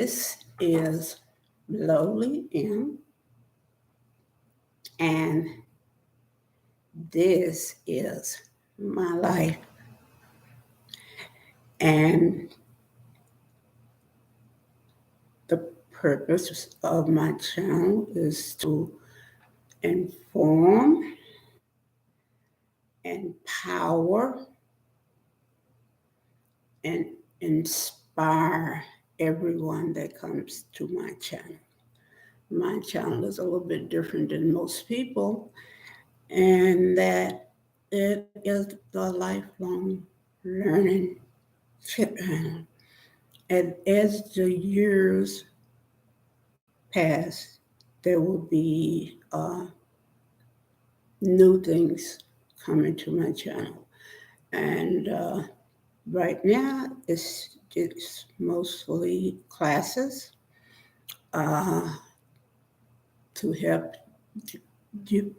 This is Lowly M, and this is my life. And the purpose of my channel is to inform, empower, and inspire everyone that comes to my channel. My channel is a little bit different than most people, and that it is the lifelong learning channel. And as the years pass, there will be new things coming to my channel. And right now, it's mostly classes uh, to help you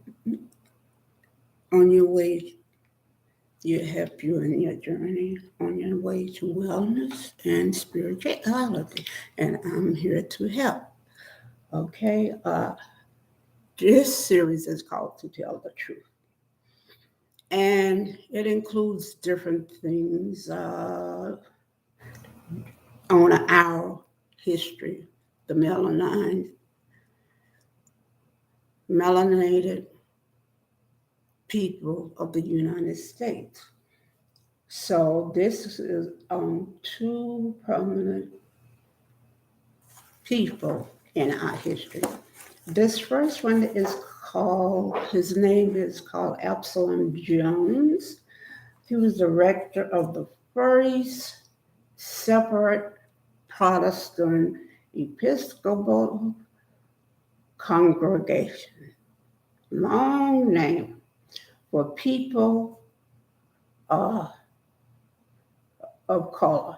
on your way. You help you in your journey on your way to wellness and spirituality, and I'm here to help. Okay, this series is called "To Tell the Truth," and it includes different things on our history, the melanated people of the United States. So this is on two prominent people in our history. This first one is his name is called Absalom Jones. He was the rector of the first separate Protestant Episcopal congregation. Long name for people uh, of color.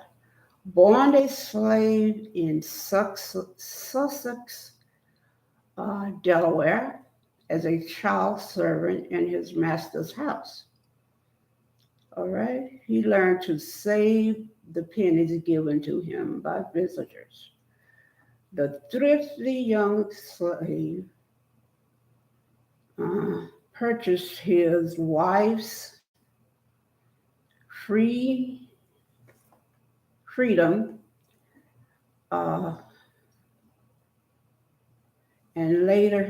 Born a slave in Sussex, Delaware, as a child servant in his master's house. All right. He learned to save the pennies given to him by visitors. The thrifty young slave uh, purchased his wife's free freedom uh, and later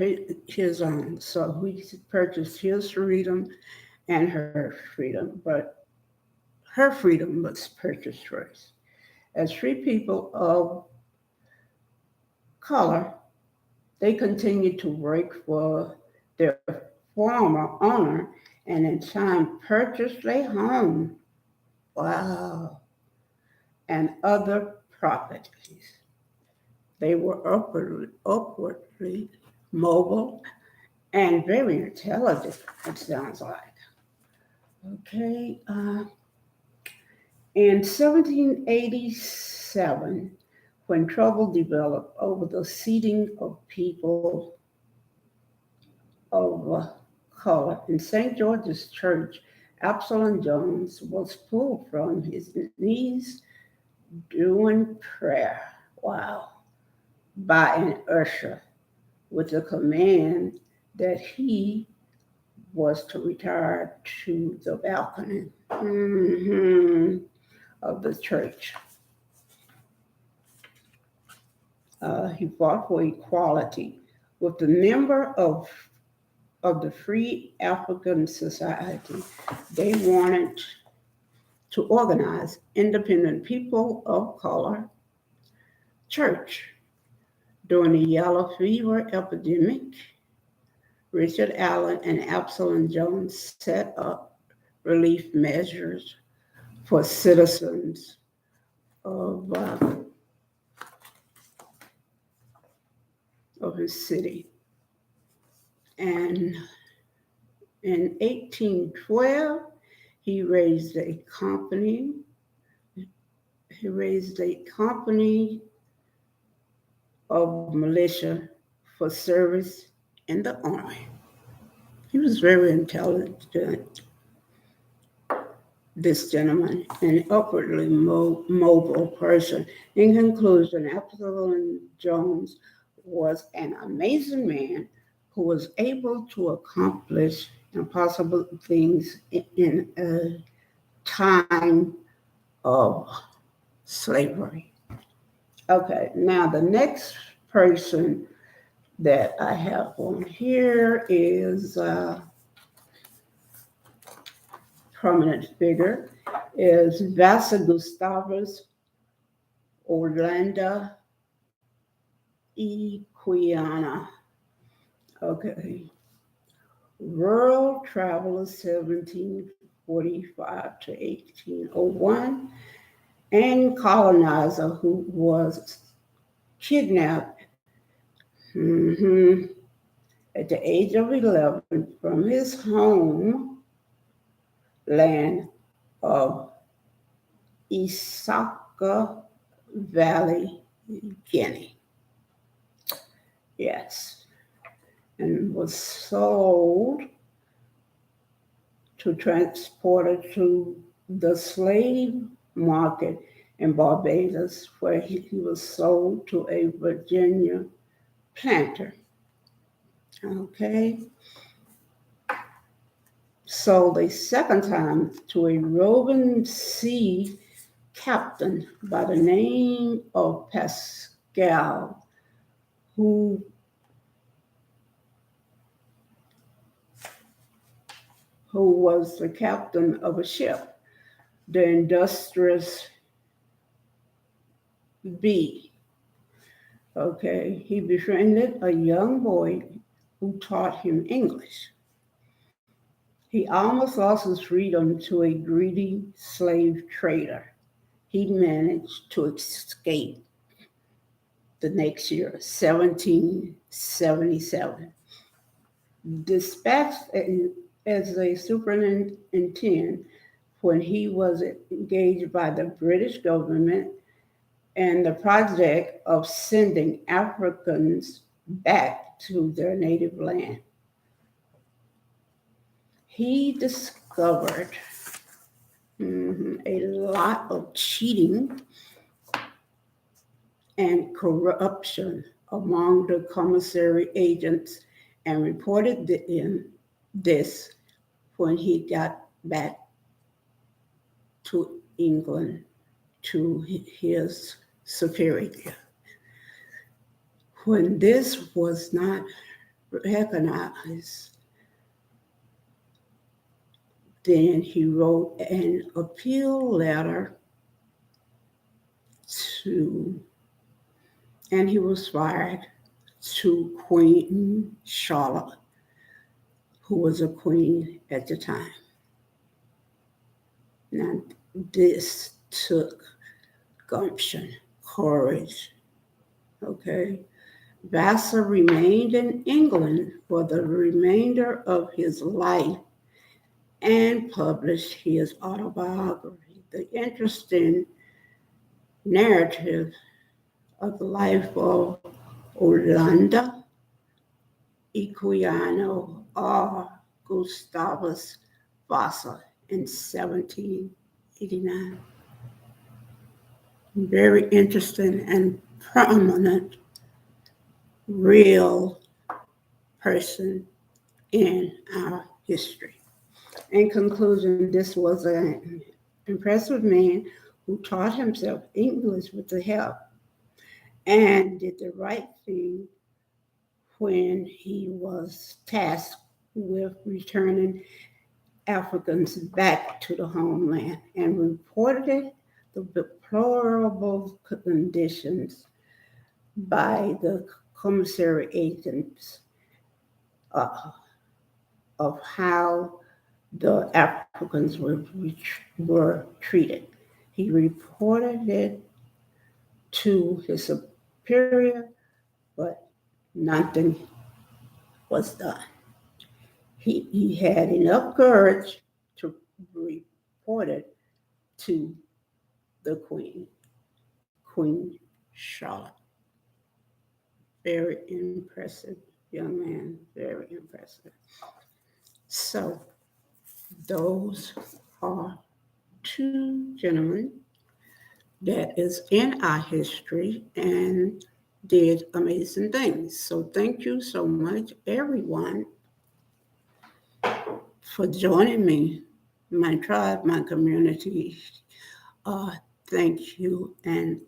his own. So he purchased his freedom and her freedom, but her freedom was purchased first. As free people of color, they continued to work for their former owner and in time purchased a home. Wow. And other properties. They were upwardly mobile and very intelligent, it sounds like. Okay. In 1787, when trouble developed over the seating of people of color in St. George's Church, Absalom Jones was pulled from his knees doing prayer. Wow. By an usher with the command that he was to retire to the balcony of the church. He fought for equality with the member of the Free African Society. They wanted to organize independent people of color church. During the yellow fever epidemic, Richard Allen and Absalom Jones set up relief measures for citizens of his city. And in 1812, he raised a company. He raised a company of militia for service in the army. He was very intelligent. this gentleman, an upwardly mobile person. In conclusion, Absalom Jones was an amazing man who was able to accomplish impossible things in a time of slavery. Okay, now the next person that I have on here is a prominent figure is Vasa Gustavus Orlando Equiana. Okay. World traveler 1745 to 1801 and colonizer who was kidnapped at the age of 11 from his home land of Isaka Valley, Guinea. Yes. And was sold to transported to the slave market in Barbados, where he was sold to a Virginia planter. Okay. Sold a second time to a roving sea captain by the name of Pascal, who was the captain of a ship, the Industrious B. Okay, he befriended a young boy who taught him English. He almost lost his freedom to a greedy slave trader. He managed to escape the next year, 1777. Dispatched as a superintendent when he was engaged by the British government and the project of sending Africans back to their native land. He discovered a lot of cheating and corruption among the commissary agents and reported this when he got back to England to his superior. When this was not recognized, then he wrote an appeal letter and he was fired to Queen Charlotte, who was a queen at the time. Now, this took gumption, courage, okay? Vassar remained in England for the remainder of his life and published his autobiography, The Interesting Narrative of the Life of Orlando Equiano or Gustavus Vasa in 1789. Very interesting and prominent, real person in our history. In conclusion, this was an impressive man who taught himself English with the help and did the right thing when he was tasked with returning Africans back to the homeland and reported the deplorable conditions by the commissary agents of how the Africans were treated. He reported it to his superior, but nothing was done. He had enough courage to report it to the Queen Charlotte. Very impressive young man, very impressive. So those are two gentlemen that is in our history and did amazing things. So thank you so much, everyone, for joining me, my tribe, my community. Uh, Thank you, and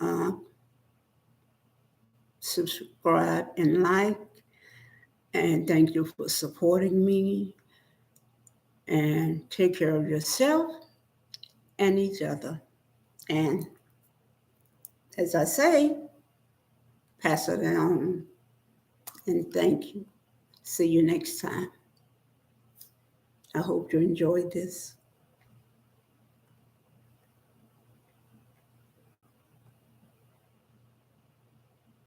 subscribe and like, and thank you for supporting me. And take care of yourself and each other. And as I say, pass it on. And thank you. See you next time. I hope you enjoyed this.